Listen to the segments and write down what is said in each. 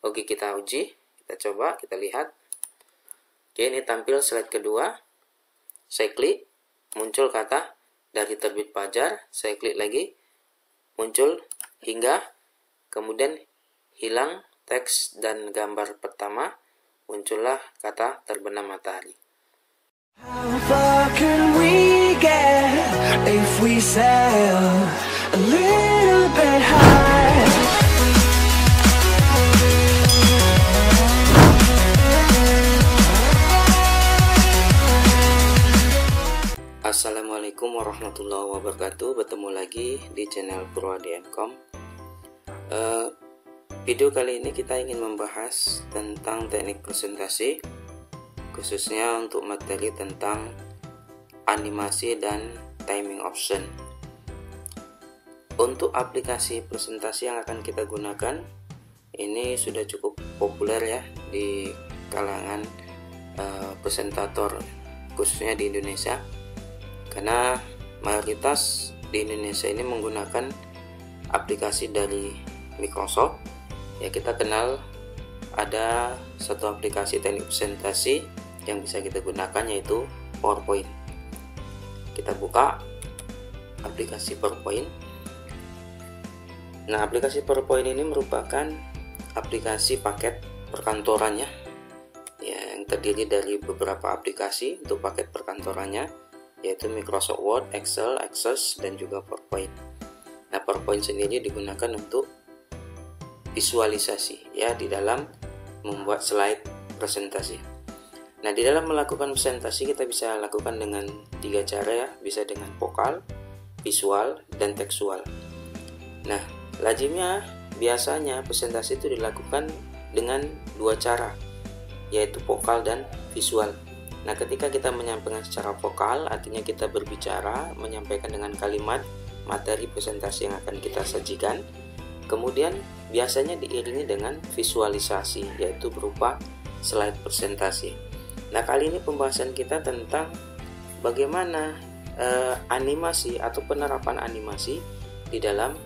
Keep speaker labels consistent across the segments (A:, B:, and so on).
A: Oke, kita uji, kita coba, kita lihat. Oke, ini tampil slide kedua. Saya klik, muncul kata dari terbit Fajar. Saya klik lagi, muncul hingga, kemudian hilang teks dan gambar pertama, muncullah kata terbenam matahari.
B: How far can we get if we sail a little bit high?
A: Assalamualaikum warahmatullahi wabarakatuh. Bertemu lagi di channel Purwadi.com. Video kali ini kita ingin membahas tentang teknik presentasi, khususnya untuk materi tentang animasi dan timing option. Untuk aplikasi presentasi yang akan kita gunakan, ini sudah cukup populer ya di kalangan presentator, khususnya di Indonesia, karena mayoritas di Indonesia ini menggunakan aplikasi dari Microsoft. Ya, kita kenal ada satu aplikasi teknik presentasi yang bisa kita gunakan, yaitu PowerPoint. Kita buka aplikasi PowerPoint. Nah, aplikasi PowerPoint ini merupakan aplikasi paket perkantorannya, ya, yang terdiri dari beberapa aplikasi untuk paket perkantorannya, yaitu Microsoft Word, Excel, Access, dan juga PowerPoint. Nah, PowerPoint sendiri digunakan untuk visualisasi, ya, di dalam membuat slide presentasi. Nah, di dalam melakukan presentasi kita bisa lakukan dengan 3 cara ya, bisa dengan vokal, visual, dan tekstual. Nah, lazimnya biasanya presentasi itu dilakukan dengan 2 cara, yaitu vokal dan visual. Nah, ketika kita menyampaikan secara vokal, artinya kita berbicara, menyampaikan dengan kalimat materi presentasi yang akan kita sajikan. Kemudian biasanya diiringi dengan visualisasi, yaitu berupa slide presentasi. Nah, kali ini pembahasan kita tentang bagaimana animasi atau penerapan animasi di dalam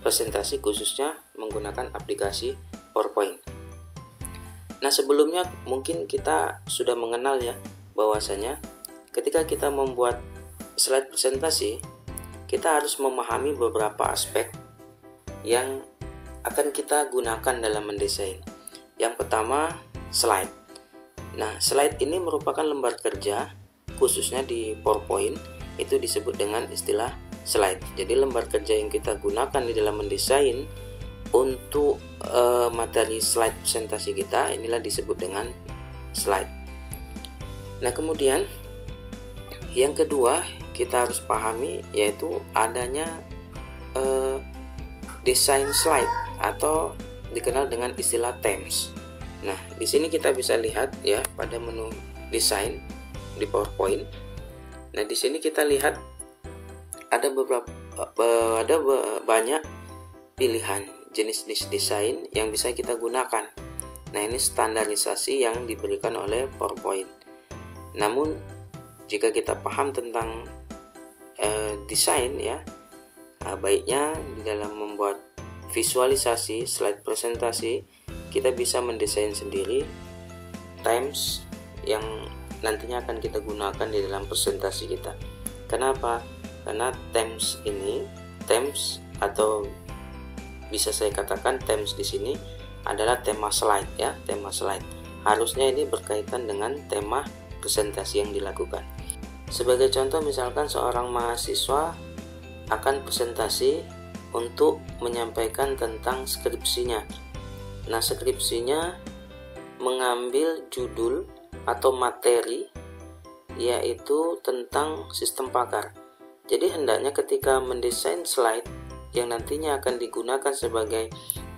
A: presentasi, khususnya menggunakan aplikasi PowerPoint. Nah, sebelumnya mungkin kita sudah mengenal ya, bahwasanya ketika kita membuat slide presentasi, kita harus memahami beberapa aspek yang akan kita gunakan dalam mendesain. Yang pertama, slide. Nah, slide ini merupakan lembar kerja, khususnya di PowerPoint itu disebut dengan istilah slide. Jadi lembar kerja yang kita gunakan di dalam mendesain untuk materi slide presentasi kita, inilah disebut dengan slide. Nah, kemudian yang kedua kita harus pahami, yaitu adanya desain slide atau dikenal dengan istilah themes. Nah, di sini kita bisa lihat ya pada menu desain di PowerPoint. Nah, di sini kita lihat ada banyak pilihan jenis desain yang bisa kita gunakan. Nah, ini standarisasi yang diberikan oleh PowerPoint. Namun, jika kita paham tentang desain ya, baiknya di dalam membuat visualisasi slide presentasi kita bisa mendesain sendiri themes yang nantinya akan kita gunakan di dalam presentasi kita. Kenapa? Karena themes atau bisa saya katakan themes di sini adalah tema slide ya, tema slide. Harusnya ini berkaitan dengan tema presentasi yang dilakukan. Sebagai contoh, misalkan seorang mahasiswa akan presentasi untuk menyampaikan tentang skripsinya. Nah, skripsinya mengambil judul atau materi yaitu tentang sistem pakar. Jadi hendaknya ketika mendesain slide yang nantinya akan digunakan sebagai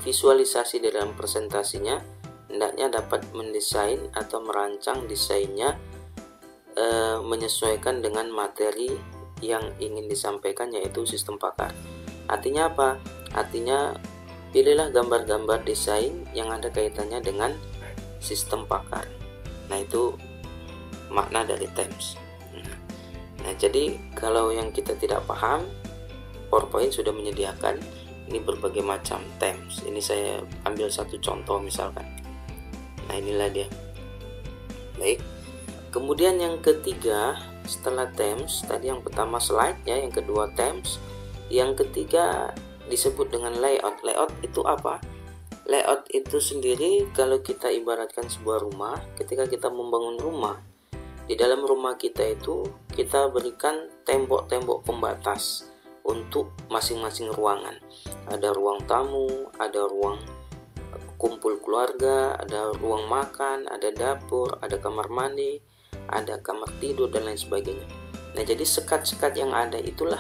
A: visualisasi dalam presentasinya, hendaknya dapat mendesain atau merancang desainnya menyesuaikan dengan materi yang ingin disampaikan, yaitu sistem pakar. Artinya apa? Artinya pilihlah gambar-gambar desain yang ada kaitannya dengan sistem pakar. Nah, itu makna dari themes. Nah, jadi kalau yang kita tidak paham, PowerPoint sudah menyediakan ini berbagai macam themes. Ini saya ambil satu contoh misalkan. Nah, inilah dia. Baik. Kemudian yang ketiga, setelah themes, tadi yang pertama slide ya, yang kedua themes, yang ketiga disebut dengan layout. Layout itu apa? Layout itu sendiri kalau kita ibaratkan sebuah rumah, ketika kita membangun rumah, di dalam rumah kita itu kita berikan tembok-tembok pembatas untuk masing-masing ruangan. Ada ruang tamu, ada ruang kumpul keluarga, ada ruang makan, ada dapur, ada kamar mandi, ada kamar tidur dan lain sebagainya. Nah, jadi sekat-sekat yang ada itulah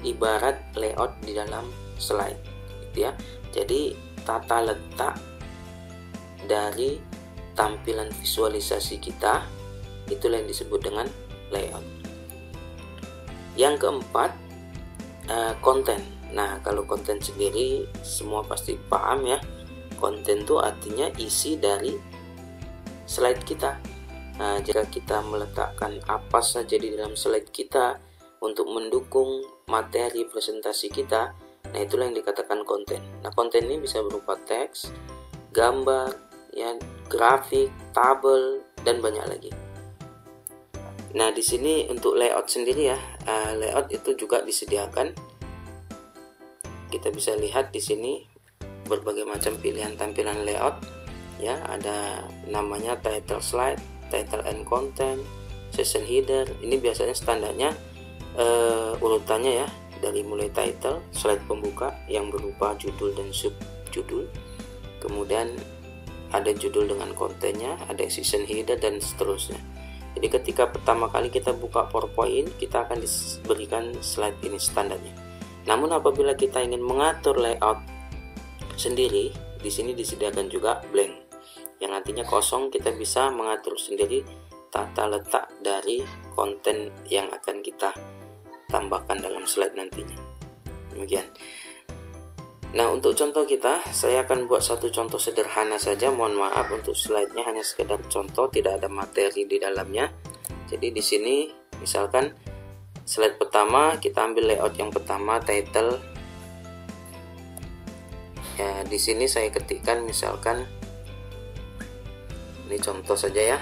A: ibarat layout di dalam slide, gitu ya. Jadi tata letak dari tampilan visualisasi kita itulah yang disebut dengan layout. Yang keempat, konten. Nah, kalau konten sendiri semua pasti paham ya. Konten itu artinya isi dari slide kita. Nah, jika kita meletakkan apa saja di dalam slide kita untuk mendukung materi presentasi kita, nah itulah yang dikatakan konten. Nah, konten ini bisa berupa teks, gambar, ya, grafik, tabel, dan banyak lagi. Nah, di sini untuk layout sendiri ya, layout itu juga disediakan. Kita bisa lihat di sini berbagai macam pilihan tampilan layout. Ya, ada namanya title slide, title and content, session header. Ini biasanya standarnya urutannya ya, dari mulai title, slide pembuka yang berupa judul dan subjudul. Kemudian ada judul dengan kontennya, ada session header dan seterusnya. Jadi ketika pertama kali kita buka PowerPoint, kita akan diberikan slide ini standarnya. Namun apabila kita ingin mengatur layout sendiri, di sini disediakan juga blank, yang artinya kosong. Kita bisa mengatur sendiri tata letak dari konten yang akan kita tambahkan dalam slide nantinya. Demikian. Nah, untuk contoh kita, saya akan buat satu contoh sederhana saja. Mohon maaf untuk slide-nya hanya sekedar contoh, tidak ada materi di dalamnya. Jadi di sini misalkan slide pertama kita ambil layout yang pertama, title. Ya, di sini saya ketikkan misalkan ini contoh saja ya.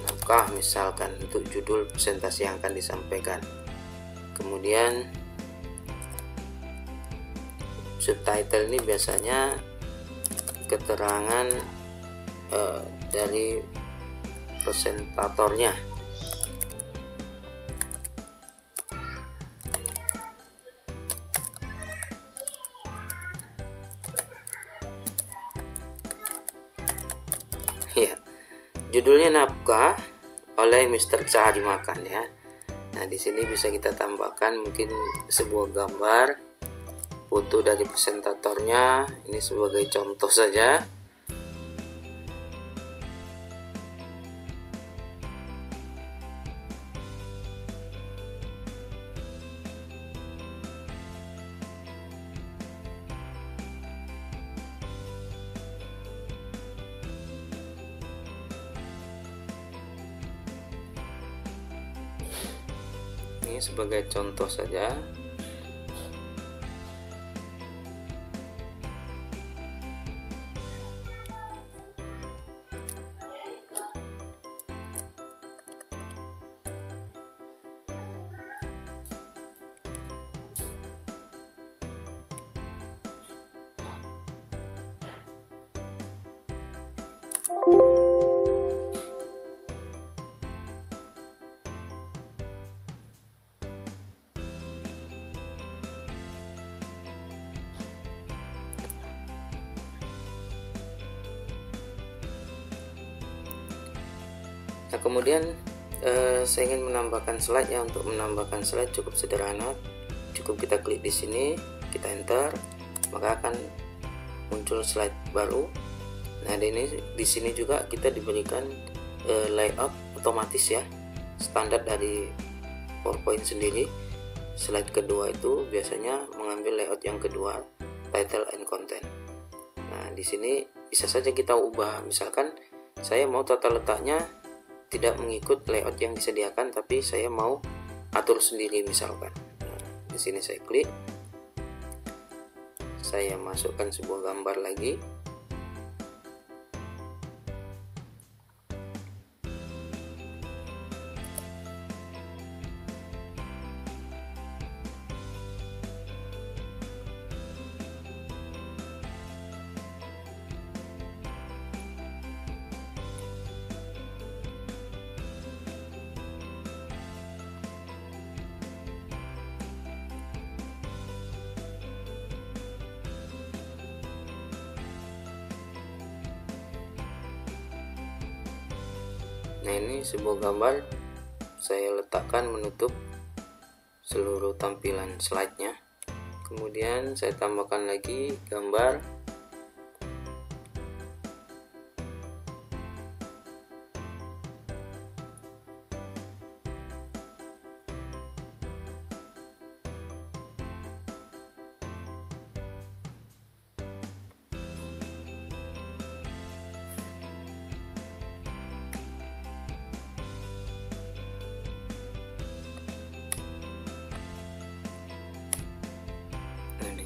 A: Naskah misalkan untuk judul presentasi yang akan disampaikan. Kemudian subtitle ini biasanya keterangan dari presentatornya. Ya, judulnya naskah oleh Mr. Cahadi Makan ya. Nah, di sini bisa kita tambahkan mungkin sebuah gambar, foto dari presentatornya. Ini sebagai contoh saja. Ini sebagai contoh saja. Nah, kemudian saya ingin menambahkan slide ya. Untuk menambahkan slide cukup sederhana, cukup kita klik di sini, kita enter, maka akan muncul slide baru. Nah, di sini juga kita diberikan layout otomatis ya, standar dari PowerPoint sendiri. Slide kedua itu biasanya mengambil layout yang kedua, title and content. Nah, di sini bisa saja kita ubah. Misalkan saya mau tata letaknya tidak mengikut layout yang disediakan, tapi saya mau atur sendiri misalkan. Nah, di sini saya klik, saya masukkan sebuah gambar lagi. Nah, ini sebuah gambar saya letakkan menutup seluruh tampilan slide-nya. Kemudian saya tambahkan lagi gambar.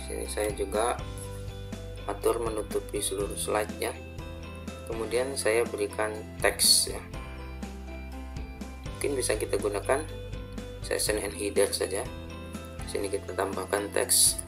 A: Sini saya juga atur menutupi seluruh slide-nya. Kemudian saya berikan teks ya. Mungkin bisa kita gunakan session and header saja. Sini kita tambahkan teks.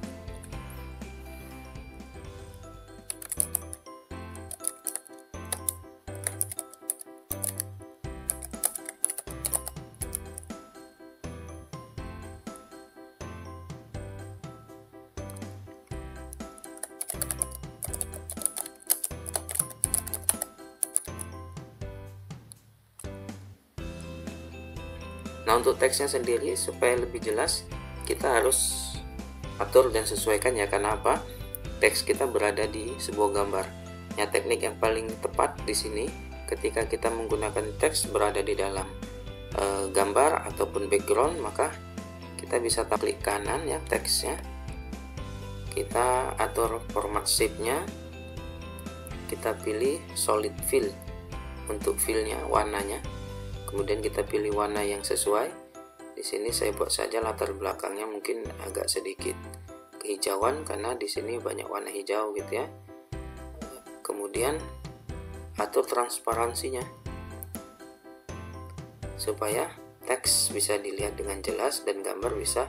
A: Nah, untuk teksnya sendiri supaya lebih jelas kita harus atur dan sesuaikan ya. Karena apa? Teks kita berada di sebuah gambar. Ya, teknik yang paling tepat di sini ketika kita menggunakan teks berada di dalam gambar ataupun background, maka kita bisa klik kanan ya teksnya. Kita atur format shape-nya. Kita pilih solid fill untuk fill-nya, warnanya. Kemudian kita pilih warna yang sesuai. Di sini saya buat saja latar belakangnya mungkin agak sedikit kehijauan karena di sini banyak warna hijau gitu ya. Kemudian atur transparansinya supaya teks bisa dilihat dengan jelas dan gambar bisa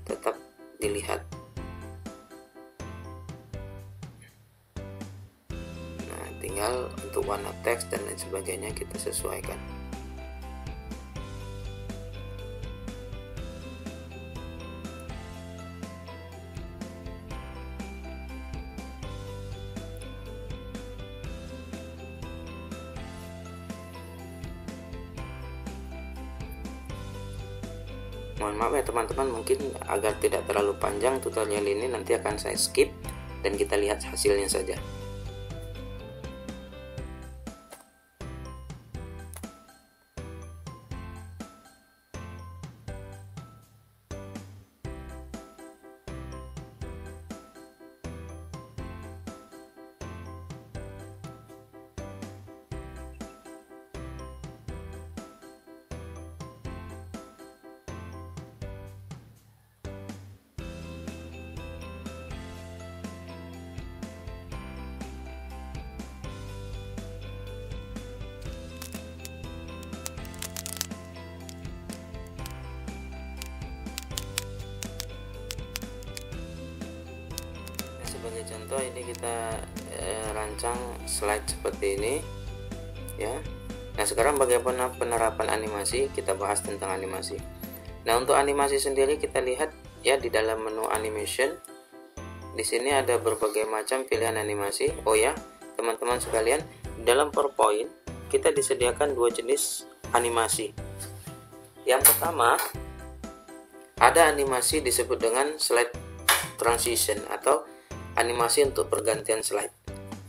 A: tetap dilihat. Nah, tinggal untuk warna teks dan lain sebagainya kita sesuaikan. Mohon maaf ya teman-teman, mungkin agar tidak terlalu panjang tutorial ini nanti akan saya skip dan kita lihat hasilnya saja. Sebagai contoh ini kita rancang slide seperti ini ya. Nah, sekarang bagaimana penerapan animasi? Kita bahas tentang animasi. Nah, untuk animasi sendiri kita lihat ya di dalam menu animation. Di sini ada berbagai macam pilihan animasi. Oh ya, teman-teman sekalian, dalam PowerPoint kita disediakan dua jenis animasi. Yang pertama, ada animasi disebut dengan slide transition atau animasi untuk pergantian slide.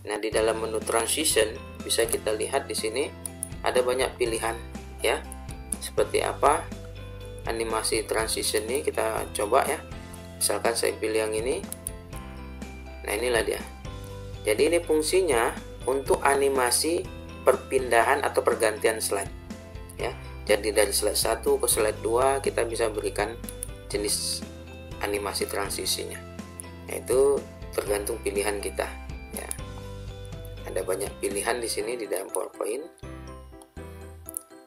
A: Nah, di dalam menu transition bisa kita lihat di sini ada banyak pilihan ya. Seperti apa animasi transition ini, kita coba ya. Misalkan saya pilih yang ini. Nah, inilah dia. Jadi ini fungsinya untuk animasi perpindahan atau pergantian slide ya. Jadi dari slide 1 ke slide 2 kita bisa berikan jenis animasi transisinya. Itu tergantung pilihan kita ya. Ada banyak pilihan di sini di dalam PowerPoint.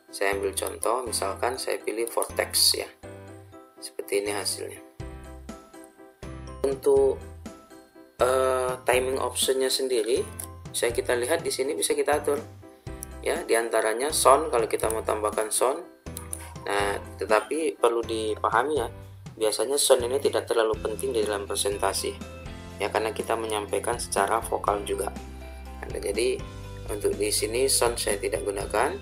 A: Saya ambil contoh, misalkan saya pilih vortex ya. Seperti ini hasilnya. Untuk timing optionnya sendiri, kita lihat di sini bisa kita atur ya, diantaranya sound kalau kita mau tambahkan sound. Nah, tetapi perlu dipahami ya, biasanya sound ini tidak terlalu penting di dalam presentasi ya, karena kita menyampaikan secara vokal juga. Nah, jadi untuk di sini sound saya tidak gunakan.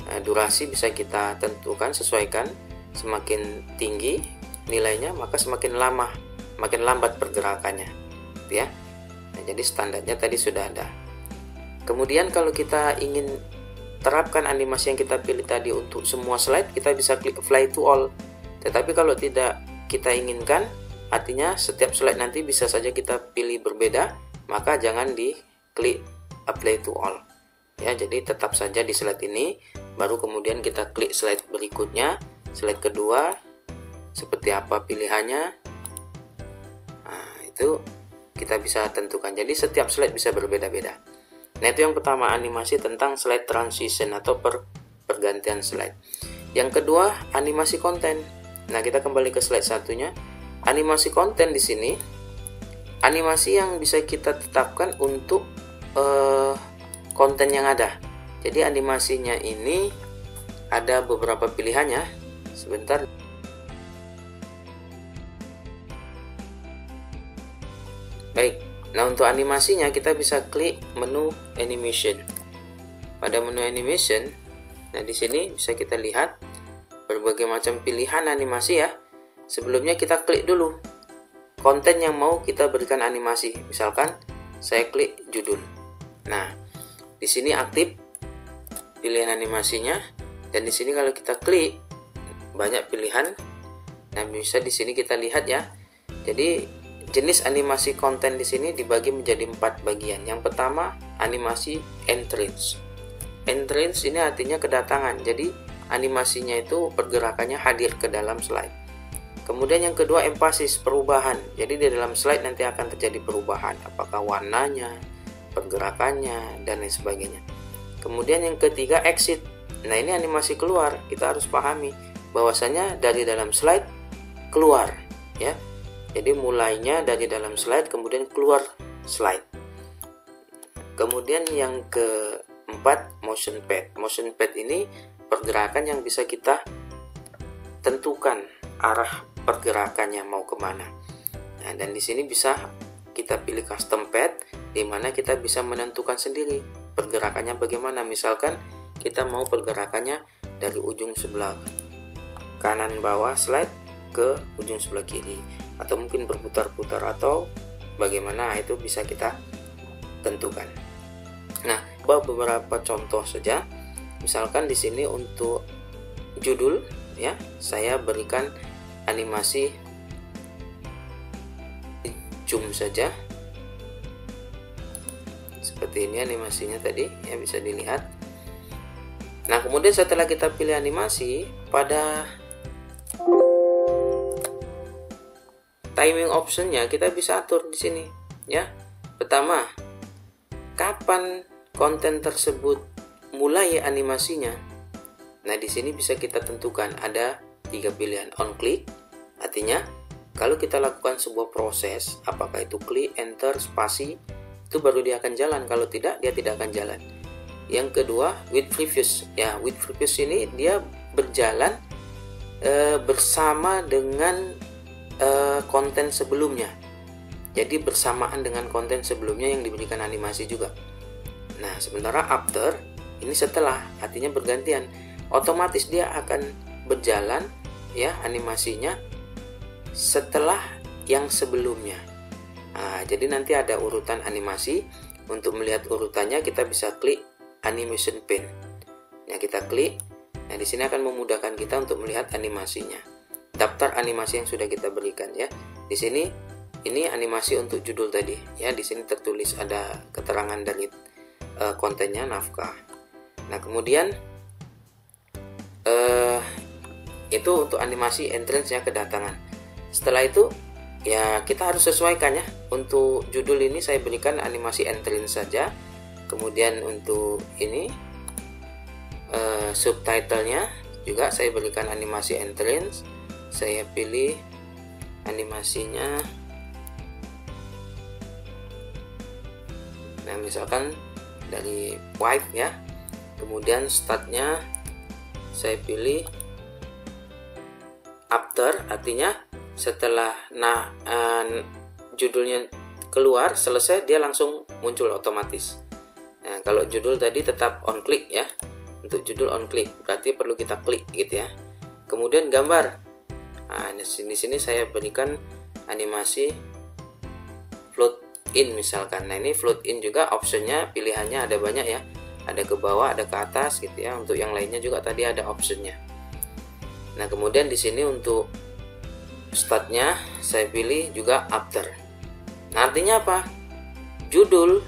A: Nah, durasi bisa kita tentukan, sesuaikan. Semakin tinggi nilainya maka semakin lambat pergerakannya ya. Nah, jadi standarnya tadi sudah ada. Kemudian kalau kita ingin terapkan animasi yang kita pilih tadi untuk semua slide, kita bisa klik apply to all. Tetapi kalau tidak kita inginkan, artinya setiap slide nanti bisa saja kita pilih berbeda, maka jangan diklik apply to all ya. Jadi tetap saja di slide ini, baru kemudian kita klik slide berikutnya, slide kedua seperti apa pilihannya. Nah, itu kita bisa tentukan. Jadi setiap slide bisa berbeda-beda. Nah, itu yang pertama, animasi tentang slide transition atau pergantian slide. Yang kedua, animasi konten. Nah, kita kembali ke slide satunya. Animasi konten di sini, animasi yang bisa kita tetapkan untuk konten yang ada. Jadi animasinya ini ada beberapa pilihannya. Sebentar. Baik. Nah, untuk animasinya kita bisa klik menu animation. Pada menu animation, nah di sini bisa kita lihat berbagai macam pilihan animasi ya. Sebelumnya kita klik dulu konten yang mau kita berikan animasi. Misalkan saya klik judul. Nah, di sini aktif pilihan animasinya, dan di sini kalau kita klik banyak pilihan. Nah, bisa di sini kita lihat ya. Jadi jenis animasi konten di sini dibagi menjadi 4 bagian. Yang pertama, animasi entrance. Entrance ini artinya kedatangan. Jadi animasinya itu pergerakannya hadir ke dalam slide. Kemudian yang kedua, emphasis, perubahan. Jadi di dalam slide nanti akan terjadi perubahan, apakah warnanya, pergerakannya, dan lain sebagainya. Kemudian yang ketiga, exit. Nah, ini animasi keluar. Kita harus pahami bahwasanya dari dalam slide keluar ya. Jadi mulainya dari dalam slide kemudian keluar slide. Kemudian yang keempat, motion pad. Motion pad ini pergerakan yang bisa kita tentukan arah pergerakannya mau kemana. Nah, dan di sini bisa kita pilih custom pad, di mana kita bisa menentukan sendiri pergerakannya bagaimana. Misalkan kita mau pergerakannya dari ujung sebelah kanan bawah slide ke ujung sebelah kiri, atau mungkin berputar-putar atau bagaimana, itu bisa kita tentukan. Nah, beberapa contoh saja. Misalkan di sini untuk judul ya, saya berikan animasi zoom saja. Seperti ini animasinya tadi ya, bisa dilihat. Nah, kemudian setelah kita pilih animasi, pada timing optionnya kita bisa atur di sini ya. Pertama, kapan konten tersebut mulai animasinya. Nah, di sini bisa kita tentukan ada 3 pilihan. On click artinya kalau kita lakukan sebuah proses, apakah itu klik, enter, spasi, itu baru dia akan jalan. Kalau tidak, dia tidak akan jalan. Yang kedua, with previous. Ya, with previous ini dia berjalan bersama dengan konten sebelumnya. Jadi bersamaan dengan konten sebelumnya yang diberikan animasi juga. Nah, sementara after ini setelah, artinya bergantian. Otomatis dia akan berjalan ya animasinya setelah yang sebelumnya. Nah, jadi nanti ada urutan animasi. Untuk melihat urutannya kita bisa klik animation pane. Nah, kita klik. Nah, di sini akan memudahkan kita untuk melihat animasinya. Daftar animasi yang sudah kita berikan ya. Di sini ini animasi untuk judul tadi ya. Di sini tertulis ada keterangan dari kontennya, naskah. Nah, kemudian Itu untuk animasi entrance-nya, kedatangan. Setelah itu ya kita harus sesuaikan ya. Untuk judul ini saya berikan animasi entrance saja. Kemudian untuk ini subtitlenya juga saya berikan animasi entrance. Saya pilih animasinya, nah misalkan dari wipe ya. Kemudian startnya saya pilih after, artinya setelah judulnya keluar selesai dia langsung muncul otomatis. Nah kalau judul tadi tetap on click ya, untuk judul on click berarti perlu kita klik gitu ya. Kemudian gambar, nah di sini saya berikan animasi float in misalkan. Nah ini float in juga optionnya, pilihannya ada banyak ya, ada ke bawah, ada ke atas gitu ya. Untuk yang lainnya juga tadi ada optionnya. Nah kemudian di sini untuk startnya saya pilih juga after. Nah artinya apa? Judul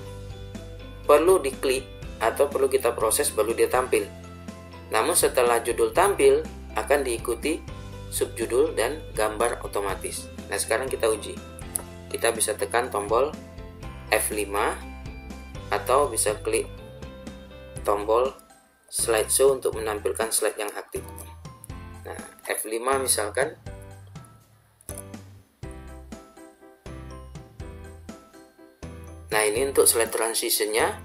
A: perlu diklik atau perlu kita proses baru dia tampil. Namun setelah judul tampil akan diikuti subjudul dan gambar otomatis. Nah sekarang kita uji. Kita bisa tekan tombol F5 atau bisa klik tombol slideshow untuk menampilkan slide yang aktif. Nah F5 misalkan. Nah ini untuk slide transitionnya,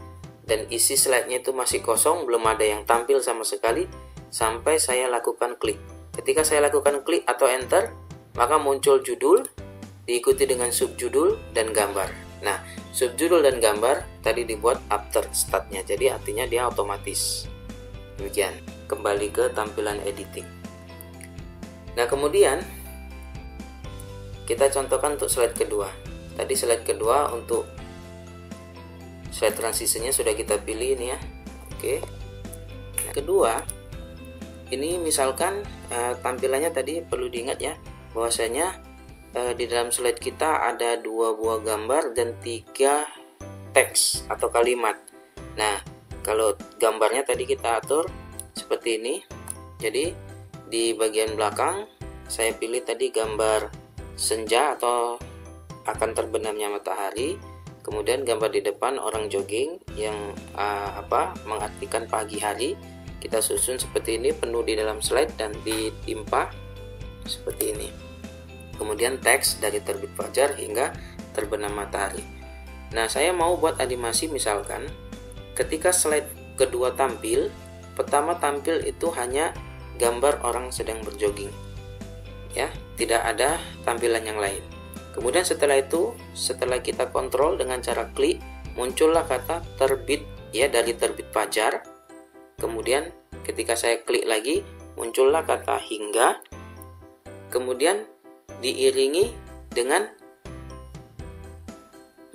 A: dan isi slide-nya itu masih kosong, belum ada yang tampil sama sekali sampai saya lakukan klik. Ketika saya lakukan klik atau enter, maka muncul judul diikuti dengan subjudul dan gambar. Nah subjudul dan gambar tadi dibuat after startnya, jadi artinya dia otomatis. Demikian. Kembali ke tampilan editing. Nah kemudian kita contohkan untuk slide kedua. Tadi slide kedua untuk slide transitionnya sudah kita pilih ini ya. Oke. Nah, kedua, ini misalkan tampilannya tadi perlu diingat ya, bahwasanya di dalam slide kita ada 2 buah gambar dan 3 teks atau kalimat. Nah, kalau gambarnya tadi kita atur seperti ini. Jadi di bagian belakang saya pilih tadi gambar senja atau akan terbenamnya matahari. Kemudian gambar di depan orang jogging yang mengartikan pagi hari. Kita susun seperti ini, penuh di dalam slide dan ditimpa seperti ini. Kemudian teks dari terbit fajar hingga terbenam matahari. Nah saya mau buat animasi misalkan ketika slide kedua tampil, pertama tampil itu hanya gambar orang sedang berjogging ya, tidak ada tampilan yang lain. Kemudian setelah itu, setelah kita kontrol dengan cara klik, muncullah kata terbit ya, dari terbit fajar. Kemudian ketika saya klik lagi, muncullah kata hingga. Kemudian diiringi dengan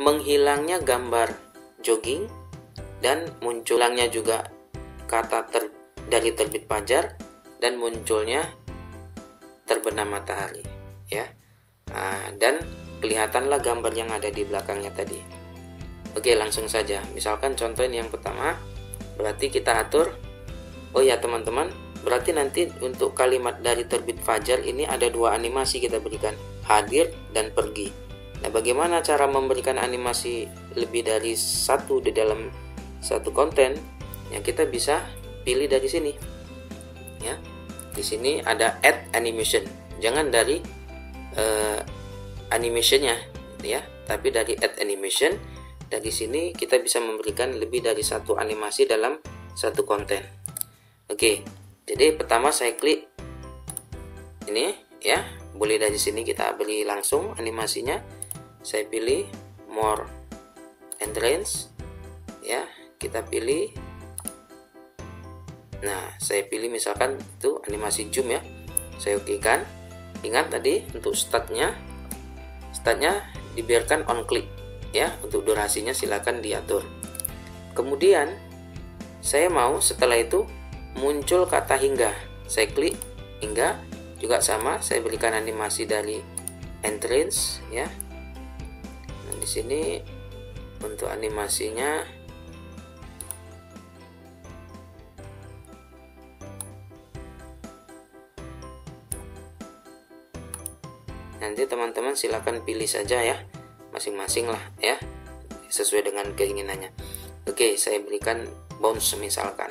A: menghilangnya gambar jogging dan munculnya juga kata dari terbit fajar dan munculnya terbenam matahari ya. Dan kelihatanlah gambar yang ada di belakangnya tadi. Oke langsung saja. Misalkan contoh ini yang pertama, berarti kita atur. Oh ya teman-teman, berarti nanti untuk kalimat dari terbit fajar ini ada 2 animasi kita berikan, hadir dan pergi. Nah bagaimana cara memberikan animasi lebih dari 1 di dalam satu konten? Ya kita bisa pilih dari sini ya. Di sini ada add animation, jangan dari animationnya ya, tapi dari add animation. Dari sini kita bisa memberikan lebih dari 1 animasi dalam satu konten. Oke, jadi pertama saya klik ini ya, boleh dari sini kita beli langsung animasinya. Saya pilih more entrance ya, kita pilih. Nah saya pilih misalkan itu animasi zoom ya, saya okekan. Ingat tadi untuk startnya dibiarkan on click ya, untuk durasinya silakan diatur. Kemudian saya mau setelah itu muncul kata hingga, saya klik hingga, juga sama saya berikan animasi dari entrance ya. Nah, di sini untuk animasinya Nanti teman-teman silakan pilih saja ya, masing-masing lah ya, sesuai dengan keinginannya. Oke, saya berikan bounce misalkan.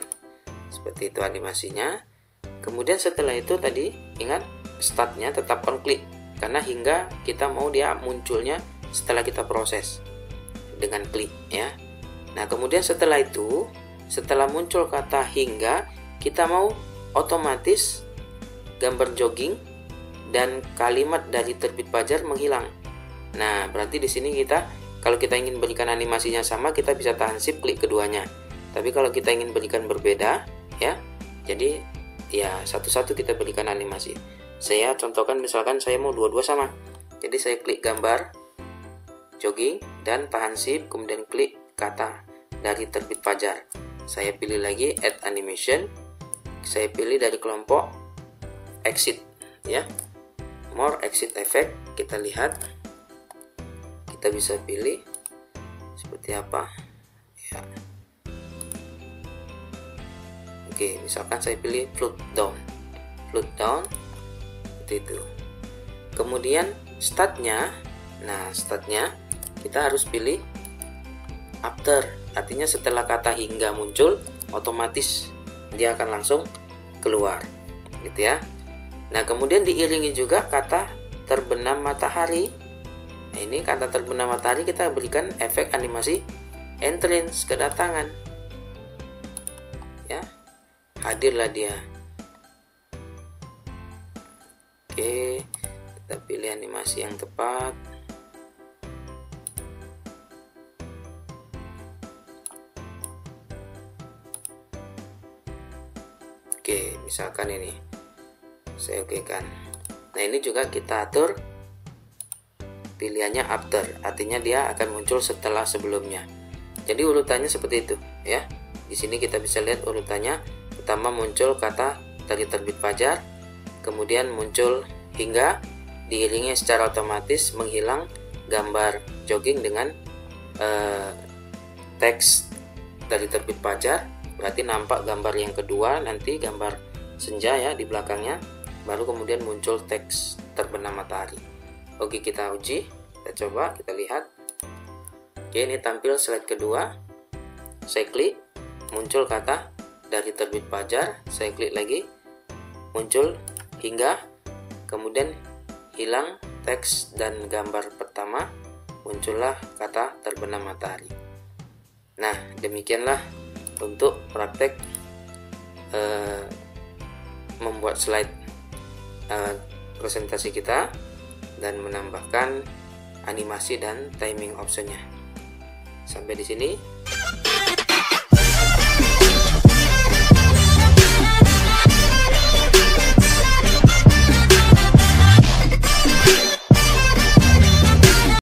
A: Seperti itu animasinya. Kemudian setelah itu tadi ingat startnya tetap on click, karena hingga kita mau dia munculnya setelah kita proses dengan klik ya. Nah kemudian setelah itu, setelah muncul kata hingga, kita mau otomatis gambar jogging dan kalimat dari terbit fajar menghilang. Nah berarti di sini kita, kalau kita ingin berikan animasinya sama, kita bisa tahan shift klik keduanya. Tapi kalau kita ingin berikan berbeda ya, jadi ya satu-satu kita berikan animasi. Saya contohkan, misalkan saya mau dua-dua sama, jadi saya klik gambar jogging dan tahan shift, kemudian klik kata dari terbit fajar. Saya pilih lagi add animation, saya pilih dari kelompok exit ya, more exit effect. Kita lihat, kita bisa pilih seperti apa ya. Oke, misalkan saya pilih float down seperti itu. Kemudian startnya, nah startnya kita harus pilih after, artinya setelah kata hingga muncul, otomatis dia akan langsung keluar gitu ya. Nah kemudian diiringi juga kata terbenam matahari. Nah, ini kata terbenam matahari kita berikan efek animasi entrance, kedatangan ya, hadirlah dia. Oke, kita pilih animasi yang tepat. Oke, misalkan ini saya okekan. Nah ini juga kita atur pilihannya after, artinya dia akan muncul setelah sebelumnya. Jadi urutannya seperti itu ya. Di sini kita bisa lihat urutannya. Pertama muncul kata dari terbit fajar, kemudian muncul hingga, diiringi secara otomatis menghilang gambar jogging dengan teks dari terbit fajar. Berarti nampak gambar yang kedua, nanti gambar senja ya di belakangnya, baru kemudian muncul teks terbenam matahari. Oke, kita uji, kita coba, kita lihat. Oke, ini tampil slide kedua. Saya klik, muncul kata dari terbit fajar. Saya klik lagi, muncul hingga, kemudian hilang teks dan gambar pertama, muncullah kata terbenam matahari. Nah demikianlah untuk praktek membuat slide presentasi kita dan menambahkan animasi dan timing optionnya. Sampai di sini.